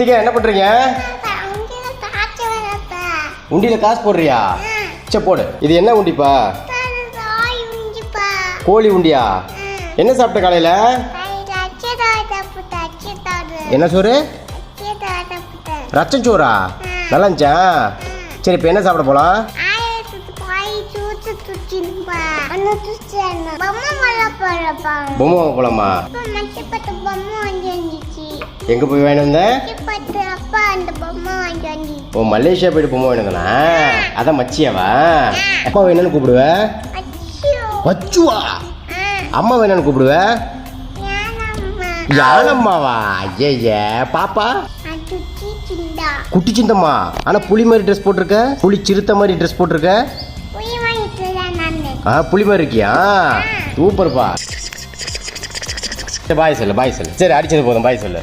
ருத்திகா என்ன பண்றீங்க? உண்டியில காசு போடுறியா? சரி போடு. இது என்ன உண்டிப்பா? கோழி உண்டியா? என்ன சாப்பிட்ட காலையில? என்ன சோறு? ரச்சம் சோறா? நல்லா இருந்துச்சா? சரி இப்போ என்ன சாப்பிட போலாம்? பொம்மை வாங்க போலாமா? எங்க போய் வாங்கிட்டு வந்த? ஓ மலேசியா போயிட்டு பொம்மை வாங்கிட்டு வந்தனா? அதான் மச்சியாவா? அம்மா என்னன்னு கூப்பிடுவ? வச்சுவா. அம்மா என்னன்னு கூப்பிடுவ? யானம்மாவா? ஐய பாப்பா குட்டி சிந்தம்மா. ஆனா புலி மாதிரி ட்ரெஸ் போட்டிருக்க, புலி சிறுத்தை மாதிரி ட்ரெஸ் போட்டிருக்க. புலி மாதிரி இருக்கியா? சூப்பர்ப்பா. பாய் சொல்லு பாய் சொல்லு. சரி அடிச்சது போதும் பாய் சொல்லு.